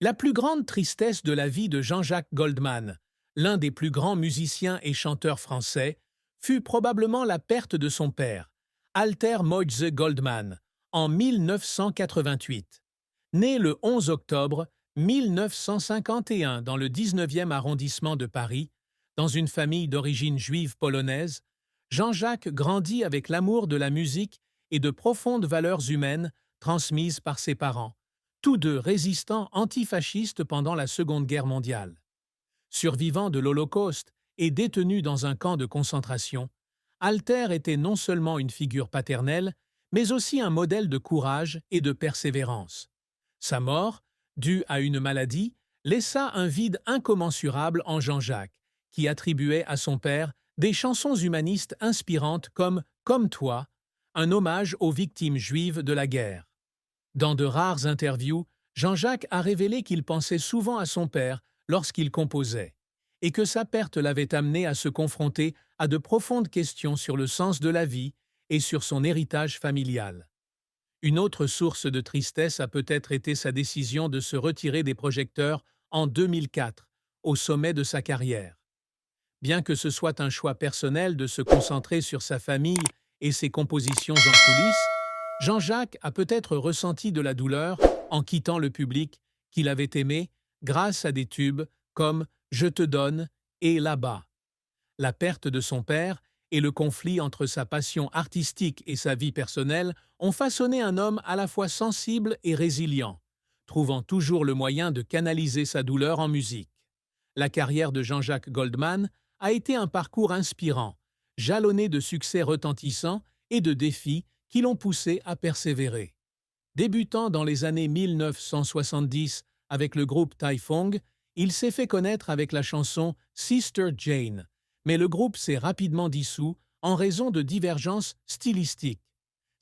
La plus grande tristesse de la vie de Jean-Jacques Goldman, l'un des plus grands musiciens et chanteurs français, fut probablement la perte de son père, Alter Moïse Goldman, en 1988. Né le 11 octobre 1951 dans le 19e arrondissement de Paris, dans une famille d'origine juive polonaise, Jean-Jacques grandit avec l'amour de la musique et de profondes valeurs humaines transmises par ses parents, tous deux résistants antifascistes pendant la Seconde Guerre mondiale. Survivant de l'Holocauste et détenu dans un camp de concentration, Alter était non seulement une figure paternelle, mais aussi un modèle de courage et de persévérance. Sa mort, due à une maladie, laissa un vide incommensurable en Jean-Jacques, qui attribuait à son père des chansons humanistes inspirantes comme « Comme toi », un hommage aux victimes juives de la guerre. Dans de rares interviews, Jean-Jacques a révélé qu'il pensait souvent à son père lorsqu'il composait, et que sa perte l'avait amené à se confronter à de profondes questions sur le sens de la vie et sur son héritage familial. Une autre source de tristesse a peut-être été sa décision de se retirer des projecteurs en 2004, au sommet de sa carrière. Bien que ce soit un choix personnel de se concentrer sur sa famille et ses compositions en coulisses, Jean-Jacques a peut-être ressenti de la douleur en quittant le public qu'il avait aimé grâce à des tubes comme Je te donne et Là-bas. La perte de son père et le conflit entre sa passion artistique et sa vie personnelle ont façonné un homme à la fois sensible et résilient, trouvant toujours le moyen de canaliser sa douleur en musique. La carrière de Jean-Jacques Goldman a été un parcours inspirant, jalonné de succès retentissants et de défis qui l'ont poussé à persévérer. Débutant dans les années 1970 avec le groupe Taifong, il s'est fait connaître avec la chanson Sister Jane, mais le groupe s'est rapidement dissous en raison de divergences stylistiques.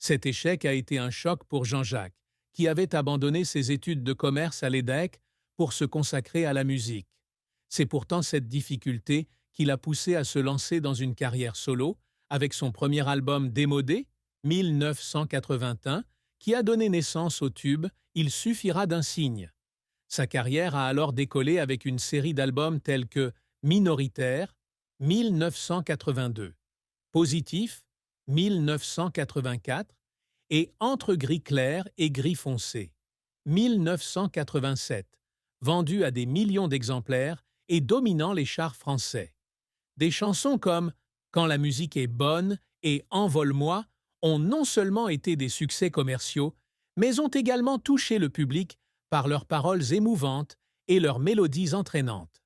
Cet échec a été un choc pour Jean-Jacques, qui avait abandonné ses études de commerce à l'EDEC pour se consacrer à la musique. C'est pourtant cette difficulté qui l'a poussé à se lancer dans une carrière solo, avec son premier album démodé, 1981, qui a donné naissance au tube Il suffira d'un signe. Sa carrière a alors décollé avec une série d'albums tels que Minoritaire, 1982, Positif, 1984 et Entre gris clair et gris foncé, 1987, vendu à des millions d'exemplaires et dominant les charts français. Des chansons comme Quand la musique est bonne et Envole-moi ont non seulement été des succès commerciaux, mais ont également touché le public par leurs paroles émouvantes et leurs mélodies entraînantes.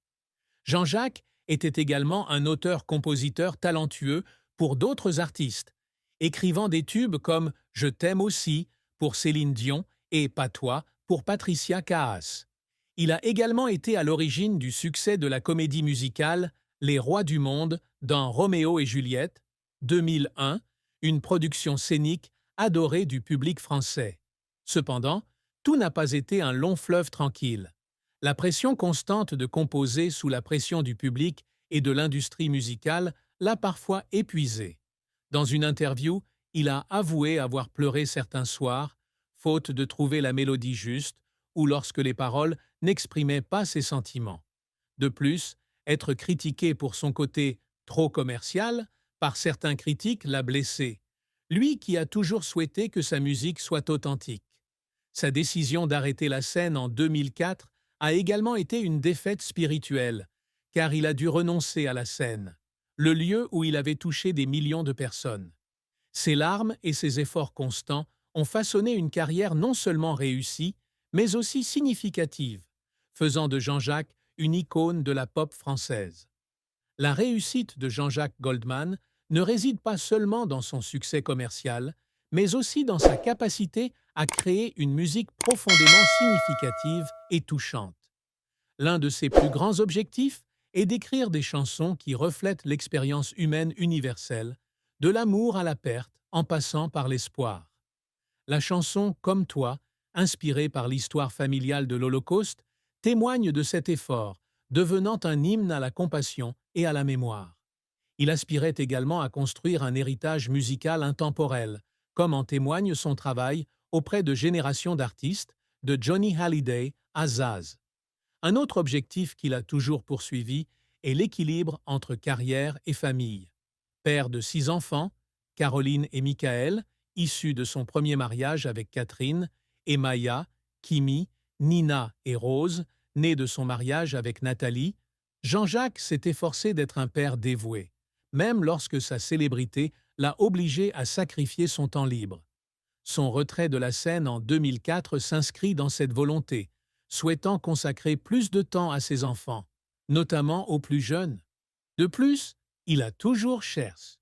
Jean-Jacques était également un auteur-compositeur talentueux pour d'autres artistes, écrivant des tubes comme Je t'aime aussi pour Céline Dion et Patois pour Patricia Kaas. Il a également été à l'origine du succès de la comédie musicale Les Rois du Monde dans Roméo et Juliette, 2001, une production scénique adorée du public français. Cependant, tout n'a pas été un long fleuve tranquille. La pression constante de composer sous la pression du public et de l'industrie musicale l'a parfois épuisé. Dans une interview, il a avoué avoir pleuré certains soirs, faute de trouver la mélodie juste ou lorsque les paroles n'exprimaient pas ses sentiments. De plus, être critiqué pour son côté trop commercial par certains critiques l'a blessé, lui qui a toujours souhaité que sa musique soit authentique. Sa décision d'arrêter la scène en 2004 a également été une défaite spirituelle, car il a dû renoncer à la scène, le lieu où il avait touché des millions de personnes. Ses larmes et ses efforts constants ont façonné une carrière non seulement réussie, mais aussi significative, faisant de Jean-Jacques une icône de la pop française. La réussite de Jean-Jacques Goldman ne réside pas seulement dans son succès commercial, mais aussi dans sa capacité à créer une musique profondément significative et touchante. L'un de ses plus grands objectifs est d'écrire des chansons qui reflètent l'expérience humaine universelle, de l'amour à la perte, en passant par l'espoir. La chanson Comme toi, inspirée par l'histoire familiale de l'Holocauste, témoigne de cet effort, devenant un hymne à la compassion et à la mémoire. Il aspirait également à construire un héritage musical intemporel, comme en témoigne son travail auprès de générations d'artistes, de Johnny Hallyday à Zaz. Un autre objectif qu'il a toujours poursuivi est l'équilibre entre carrière et famille. Père de 6 enfants, Caroline et Michael, issus de son premier mariage avec Catherine, et Maya, Kimi, Nina et Rose, nés de son mariage avec Nathalie, Jean-Jacques s'est efforcé d'être un père dévoué, même lorsque sa célébrité l'a obligé à sacrifier son temps libre. Son retrait de la scène en 2004 s'inscrit dans cette volonté, souhaitant consacrer plus de temps à ses enfants, notamment aux plus jeunes. De plus, il a toujours cherché